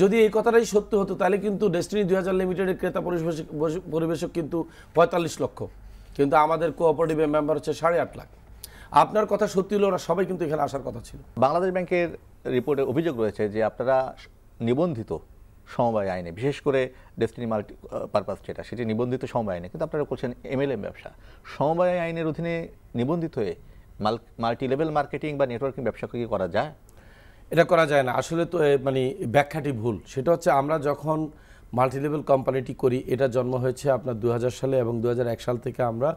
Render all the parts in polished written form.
যদি এই কথাটাই সত্য হতো তাহলে কিন্তু ডেস্টিনি 2000 লিমিটেডের ক্রেতা পরিবেশক কিন্তু 45 লক্ষ, কিন্তু আমাদের কোঅপারেটিভের মেম্বার হচ্ছে 8.5 লাখ। আপনার কথা সত্যি হলে ওরা সবাই কিন্তু এখানে আসার কথা ছিল। বাংলাদেশ ব্যাংকের রিপোর্টে অভিযোগ রয়েছে যে আপনারা নিবন্ধিত সমবায় আইনে, বিশেষ করে ডেস্টিনি মাল্টি পারপাস সেটি নিবন্ধিত সমবায় আইনে, কিন্তু আপনারা করছেন এমএলএম ব্যবসা। সমবায় আইনের অধীনে নিবন্ধিত হয়ে মাল্টি লেভেল মার্কেটিং বা নেটওয়ার্কিং ব্যবসা কি করা যায়? এটা করা যায় না আসলে। তো মানে ব্যাখ্যাটি ভুল। সেটা হচ্ছে আমরা যখন মাল্টিলেভেল কোম্পানিটি করি, এটা জন্ম হয়েছে আপনার 2000 সালে, এবং 2001 সাল থেকে আমরা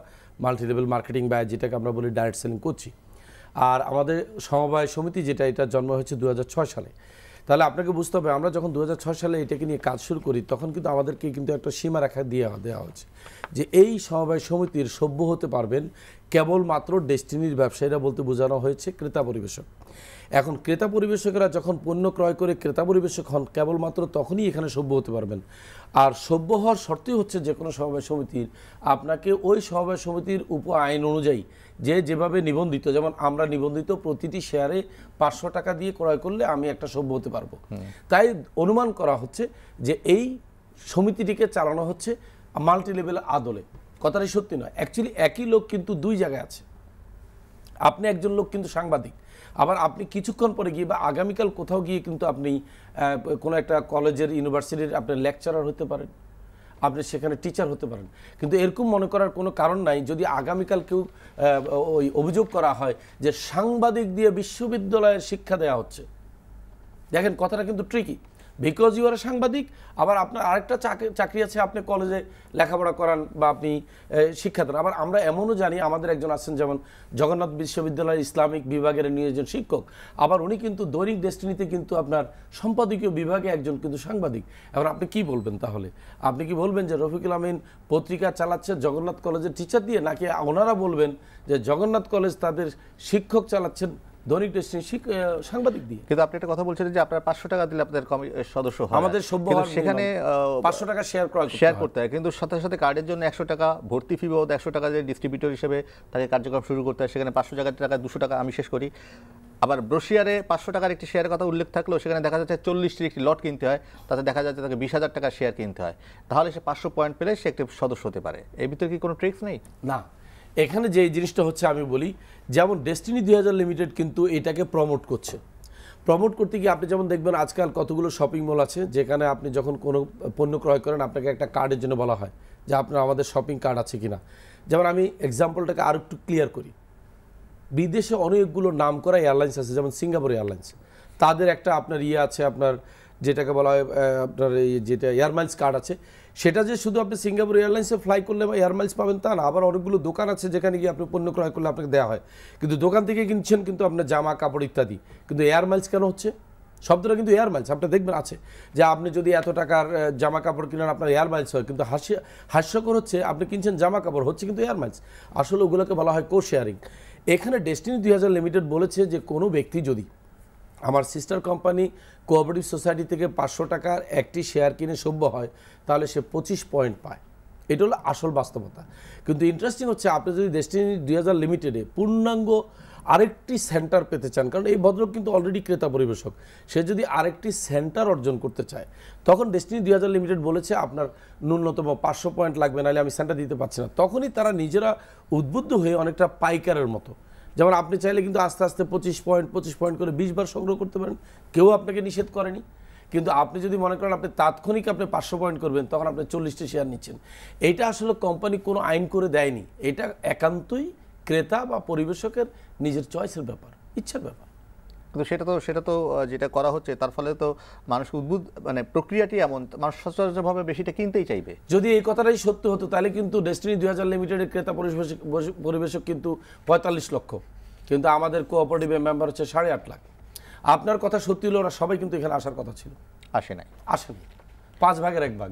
মাল্টিলেভেল মার্কেটিং বা যেটাকে আমরা বলি ডাইরেক্ট সেলিং করছি। আর আমাদের সমবায় সমিতি যেটা, এটা জন্ম হয়েছে 2006 সালে। তাহলে আপনাকে বুঝতে হবে, আমরা যখন 2006 সালে এটাকে নিয়ে কাজ শুরু করি, তখন কিন্তু আমাদেরকে কিন্তু একটা সীমারেখা দেওয়া হচ্ছে যে এই সমবায় সমিতির সভ্য হতে পারবেন কেবলমাত্র ডেস্টিনির ব্যবসায়ীরা, বলতে বোঝানো হয়েছে ক্রেতা পরিবেশক। এখন ক্রেতা পরিবেশকেরা যখন পণ্য ক্রয় করে ক্রেতা পরিবেশক হন, কেবলমাত্র তখনই এখানে সভ্য হতে পারবেন। আর সভ্য হওয়ার শর্তই হচ্ছে যে কোনো সমবায় সমিতির আপনাকে ওই সমবায় সমিতির উপ আইন অনুযায়ী যেভাবে নিবন্ধিত, যেমন আমরা নিবন্ধিত প্রতিটি শেয়ারে 500 টাকা দিয়ে ক্রয় করলে আমি একটা সভ্য হতে পারবো। তাই অনুমান করা হচ্ছে যে এই সমিতিটিকে চালানো হচ্ছে মাল্টি লেভেল আদলে। কথাটাই সত্যি নয়। অ্যাকচুয়ালি একই লোক কিন্তু দুই জায়গায় আছে। আপনি একজন লোক কিন্তু সাংবাদিক, আবার আপনি কিছুক্ষণ পরে গিয়ে বা আগামীকাল কোথাও গিয়ে কিন্তু আপনি কোনো একটা কলেজের ইউনিভার্সিটির আপনি লেকচারার হতে পারেন, আপনি সেখানে টিচার হতে পারেন। কিন্তু এরকম মনে করার কোনো কারণ নাই যদি আগামীকাল কেউ ওই অভিযোগ করা হয় যে সাংবাদিক দিয়ে বিশ্ববিদ্যালয়ের শিক্ষা দেওয়া হচ্ছে। দেখেন কথাটা কিন্তু ট্রিকি, বিকজ ইউ আর সাংবাদিক, আবার আপনার আরেকটা চাকরি আছে, আপনি কলেজে লেখাপড়া করান বা আপনি শিক্ষা দেন। আবার আমরা এমনও জানি, আমাদের একজন আছেন যেমন জগন্নাথ বিশ্ববিদ্যালয়ের ইসলামিক বিভাগের নিয়োজন শিক্ষক, আবার উনি কিন্তু দৈনিক ডেস্টিনিতে কিন্তু আপনার সম্পাদকীয় বিভাগে একজন কিন্তু সাংবাদিক। এখন আপনি কি বলবেন তাহলে? আপনি কি বলবেন যে রফিকুল আমিন পত্রিকা চালাচ্ছে জগন্নাথ কলেজের টিচার দিয়ে, নাকি ওনারা বলবেন যে জগন্নাথ কলেজ তাদের শিক্ষক চালাচ্ছেন দৈনিক ডেস্টিনি সাংবাদিক দিয়ে? কিন্তু আপনি একটা কথা বলছেন যে আপনারা 500 টাকা দিলে আপনাদের সদস্য হয়, আমাদের সভ্য হওয়ার সেখানে 500 টাকা শেয়ার করতে হয়, কিন্তু সাথে সাথে কার্ডের জন্য 100 টাকা ভর্তি ফি বাবদ 100 টাকা যে ডিস্ট্রিবিউটর হিসেবে তাকে কার্যক্রম শুরু করতে হয়, সেখানে 500 টাকা 200 টাকা আমি শেষ করি। আবার ব্রোশিয়ারে 500 টাকার একটি শেয়ারের কথা উল্লেখ থাকলেও সেখানে দেখা যাচ্ছে 40টির একটি লট কিনতে হয়, তাতে দেখা যাচ্ছে তাকে 20,000 টাকার শেয়ার কিনতে হয়। তাহলে সে 500 পয়েন্ট পেলে সে একটি সদস্য হতে পারে। এর ভিতরে কি কোনো ট্রিক্স নেই? না, এখানে যে জিনিসটা হচ্ছে আমি বলি, যেমন ডেস্টিনি 2000 লিমিটেড কিন্তু এটাকে প্রমোট করছে। প্রমোট করতে গিয়ে আপনি যেমন দেখবেন আজকাল কতগুলো শপিং মল আছে যেখানে আপনি যখন কোনো পণ্য ক্রয় করেন আপনাকে একটা কার্ডের জন্য বলা হয় যে আপনার আমাদের শপিং কার্ড আছে কিনা। যেমন আমি এক্সাম্পলটাকে আরও একটু ক্লিয়ার করি, বিদেশে অনেকগুলো নাম করা এয়ারলাইন্স আছে, যেমন সিঙ্গাপুর এয়ারলাইন্স, তাদের একটা আপনার আছে, আপনার যেটাকে বলা হয় আপনার এই যেটা এয়ারমাইলস কার্ড আছে, সেটা যে শুধু আপনি সিঙ্গাপুর এয়ারলাইন্সে ফ্লাই করলে এয়ারমাইলস পাবেন তা না। আবার অনেকগুলো দোকান আছে যেখানে গিয়ে আপনি পণ্য ক্রয় করলে আপনাকে দেওয়া হয়, কিন্তু দোকান থেকে কিনছেন কিন্তু আপনার জামা কাপড় ইত্যাদি, কিন্তু এয়ারমাইলস কেন হচ্ছে? শব্দটা কিন্তু এয়ারমাইলস আপনি দেখবেন আছে যে আপনি যদি এত টাকার জামা কাপড় কিনেন আপনার এয়ারমাইলস হয়, কিন্তু হাস্যকর হচ্ছে আপনি কিনছেন জামা কাপড়, হচ্ছে কিন্তু এয়ারমাইলস। আসলে ওগুলোকে বলা হয় কো শেয়ারিং। এখানে ডেস্টিনি 2000 লিমিটেড বলেছে যে কোনো ব্যক্তি যদি আমার সিস্টার কোম্পানি কোঅপারেটিভ সোসাইটি থেকে 500 টাকার একটি শেয়ার কিনে সভ্য হয়, তাহলে সে 25 পয়েন্ট পায়। এটা হলো আসল বাস্তবতা। কিন্তু ইন্টারেস্টিং হচ্ছে আপনি যদি ডেস্টিনি 2000 লিমিটেডে পূর্ণাঙ্গ আরেকটি সেন্টার পেতে চান, কারণ এই ভদ্রলোক কিন্তু অলরেডি ক্রেতা পরিবেশক, সে যদি আরেকটি সেন্টার অর্জন করতে চায়, তখন ডেস্টিনি 2000 লিমিটেড বলেছে আপনার ন্যূনতম 500 পয়েন্ট লাগবে, নাহলে আমি সেন্টার দিতে পারছি না। তখনই তারা নিজেরা উদ্বুদ্ধ হয়ে অনেকটা পাইকারের মতো, যেমন আপনি চাইলে কিন্তু আস্তে আস্তে 25 পয়েন্ট করে 20 বার সংগ্রহ করতে পারেন, কেউ আপনাকে নিষেধ করেনি। কিন্তু আপনি যদি মনে করেন আপনি তাৎক্ষণিক আপনি 500 পয়েন্ট করবেন, তখন আপনি 40টি শেয়ার নিচ্ছেন। এইটা আসলে কোম্পানি কোনো আইন করে দেয়নি, এটা একান্তই ক্রেতা বা পরিবেশকের নিজের চয়েসের ব্যাপার, ইচ্ছার ব্যাপার। কিন্তু সেটা তো যেটা করা হচ্ছে তার ফলে তো মানুষ মানে প্রক্রিয়াটি এমন, মানুষ সচরাচরভাবে বেশিটা কিনতেই চাইবে। যদি এই কথাটাই সত্য হতো তাহলে কিন্তু ডেস্টিনি 2000 লিমিটেডের ক্রেতা পরিবেশক কিন্তু 45 লক্ষ, কিন্তু আমাদের কোঅপারেটিভের মেম্বার হচ্ছে 8.5 লাখ। আপনার কথা সত্যি হলে ওরা সবাই কিন্তু এখানে আসার কথা ছিল, আসেনি। 5 ভাগের 1 ভাগ।